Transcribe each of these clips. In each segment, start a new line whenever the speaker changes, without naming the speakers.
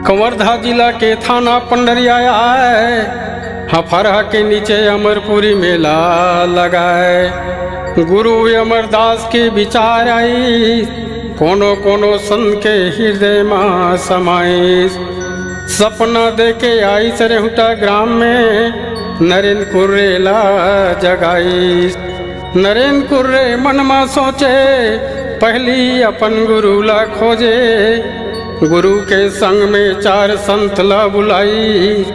कंवरधा जिला के थाना पंडरिया आए, हफरहा के नीचे अमरपुरी मेला लगाए। गुरु अमरदास के विचार आई, कोनो कोनो संत के हृदय में समाई। सपना देके आई सरहुटा ग्राम में, नरेंद्र कुर्रेला जगाई। नरेंद्र कुर्रे मन में सोचे, पहली अपन गुरु ला खोजे। गुरु के संग में चार संत ला बुलाई,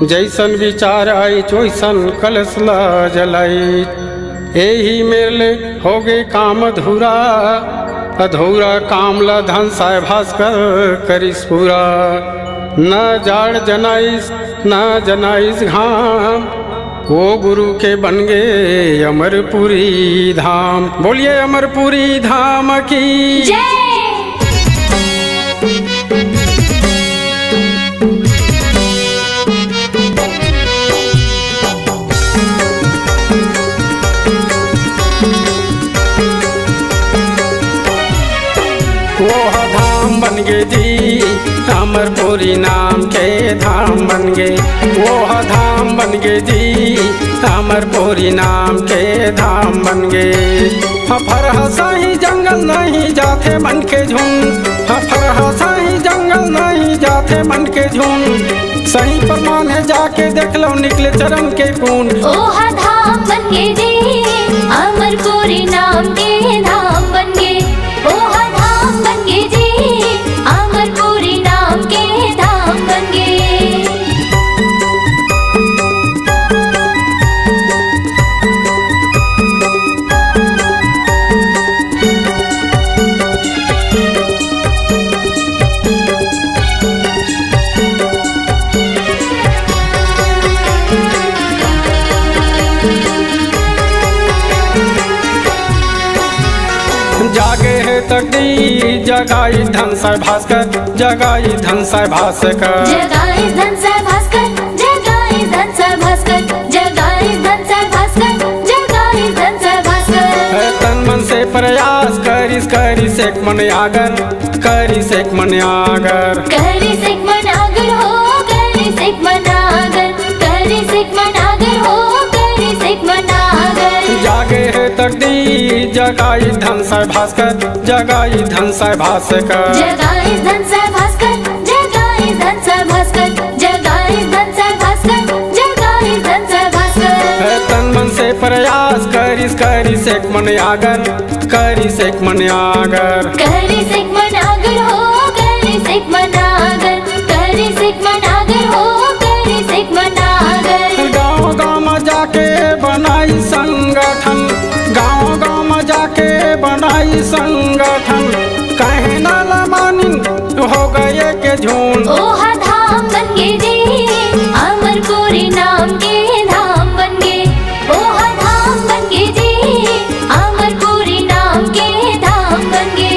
जैसन विचार आई चोइसन कलश ला जलाई। यही मेरे हो गए काम अधूरा, अधूरा काम ला धन साय भास्कर करिस पूरा। न जाड़ जनाइस न जनाइस घाम, वो गुरु के बन गए अमरपुरी धाम। बोलिए अमरपुरी धाम की
जय।
वो धाम बन गए जी, अमरपुरी नाम के धाम बन गए। वो धाम बन गए जी, अमरपुरी नाम के धाम बन गए। हफरहा साही जंगल नहीं जाते मन के झुंड, हफरहा साही जंगल नहीं जाते मन के झुंड। सही प्रमाण है जाके देख लो निकले चरण के कुंड।
ओह धाम बन गए जी, अमरपुरी नाम के धाम बन गए। ओह धाम बन गए जी, अमरपुरी नाम के धाम बन गए।
जागे है तकदीर जगाई धन साय भास्कर, जगाई धन साय भास्कर।
जगाई धन साय भास्कर, जगाई धन साय भास्कर, जगाई धन साय भास्कर, जगाई धन साय भास्कर।
तन मन से प्रयास करिस करिस एक मन आगर, करिस एक मन आगर।
करिस एक मन आगर हो, करिस एक मन आगर, करिस एक मन आगर हो, करिस एक मन आगर।
जागे है तकदीर जगाई धन साय भास्कर, जगाई धन साय भास्कर।
जगाई धन साय भास्कर, जगाई धन साय भास्कर, जगाई धन साय भास्कर, जगाई धन साय भास्कर।
तन मन से प्रयास करिस करिस एक मन आगर, करिस एक मन आगर।
करिस एक मन आगर हो, करिस एक मन आगर, करिस एक मन आगर हो, करिस एक मन आगर।
गाँव गाँव में जाके बनाई संगठन, गाँव गाँव में जाके बनाई संगठन। कहे नाला मानिन हो गए के झूठ।
ओह धाम बन गए जी, अमरपुरी नाम के धाम बन गए। ओह धाम बन गए जी, अमरपुरी नाम के धाम बन गए।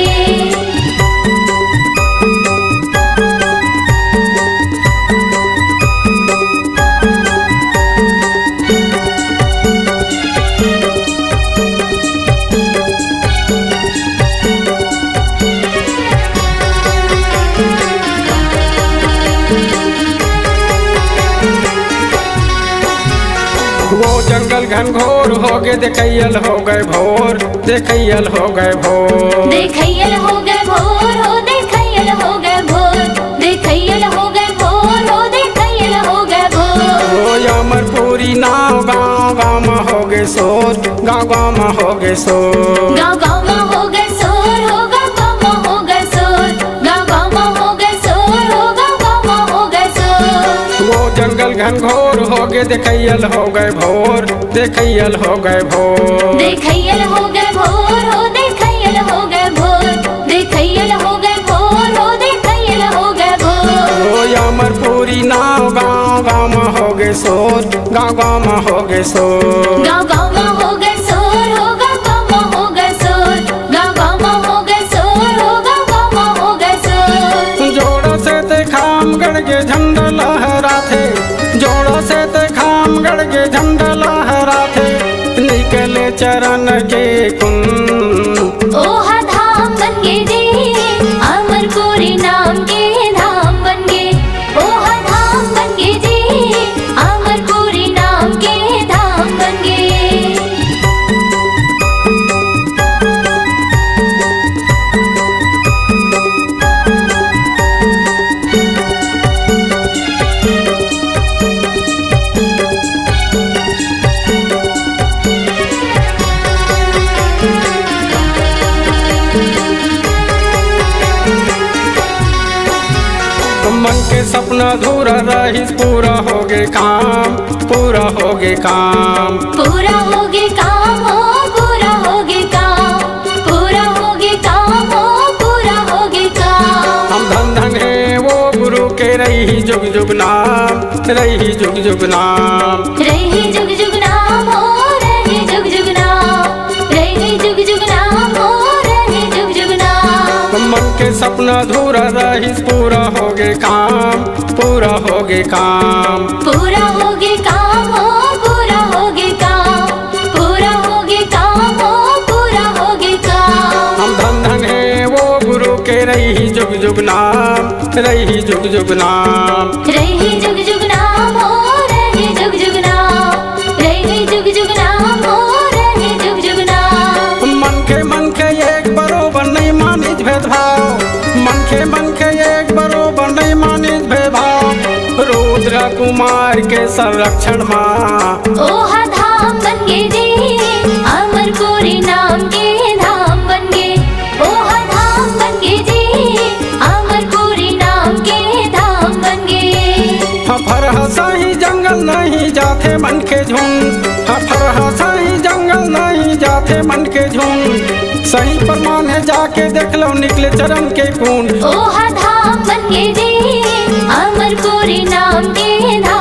वो जंगल घनघोर हो गए देखैयल हो गए भोर, देखैयल हो गए भोर।
देखैयल हो गए भोर हो, देखैयल हो गए भोर, देखैयल हो गए भोर हो, देखैयल हो गए भोर।
वो अमरपुरी नाव गाँव गाँव में हो गए शोर, गाँव गाँव में हो गए शोर।
गाँव गाँव में हो गए शोर हो, गाँव गाँव में हो गए शोर, गाँव गाँव में हो गए शोर हो, गाँव गाँव में हो गए शोर।
वो जंगल घनघोर हो गए देखैयल हो गए भोर, देखैयल हो गए भोर।
देखैयल हो गए भोर हो, देखैयल हो गए भोर, देखैयल हो गए भोर हो, देखैयल हो गए भोर।
वो अमरपुरी नाव गाँव गाँव में हो गए शोर, गाँव गाँव में हो गए शोर।
गाँव गाँव में हो गए शोर हो, गाँव गाँव में हो गए शोर, गाँव गाँव में हो गए शोर हो, गाँव गाँव में हो गए शोर।
जोड़ से ते खामगढ़ के झंडा लहराते, जोड़ से ते खामगढ़ के झंडा लहराते। निकले चरण के कुंड।
ओह धाम बन गए जी, अमरपुरी नाम के धाम बन गए।
मन के सपना अधूरा रही पूरा हो गे काम, पूरा हो गे काम।
पूरा हो गे काम हो, पूरा हो गे काम, पूरा हो गे काम हो, पूरा हो गे काम।
हम धन धन है वो गुरु के रही जुग जुग नाम, रही जुग जुग नाम।
रही जुग जुग नाम हो, रही जुग जुग नाम, रही जुग जुग नाम हो, रही जुग जुग नाम।
मन के सपना अधूरा रही पूरा हो गे काम, पूरा हो गे काम।
पूरा हो गे काम हो, पूरा हो गे काम, पूरा हो गे काम हो, पूरा हो गे काम।
हम धन धन है वो गुरु के रही जुग जुग नाम, रही जुग जुग नाम।
रही जुग जुग नाम हो, रही जुग जुग नाम, रही जुग जुग नाम हो, रही जुग जुग नाम।
मन के एक बरोबर नहीं मानिज भेदभाव, मन के एक बरोबर नहीं मानिज भेदभाव। रुद्र कुमार के संरक्षण माँ
ओहा धाम बन गे जी, अमरपुरी नाम के धाम बन गे। ओहा धाम बन गे जी, अमरपुरी नाम के धाम बन गे।
फरहा साही जंगल नहीं जाते मन के झुंड, फरहा साही जंगल नहीं जाते मन के झुंड। सही प्रमाण है जाके देख लो निकले चरण के कुंड।
ओहा धाम बन गे जी, अमरपुरी नाम के धाम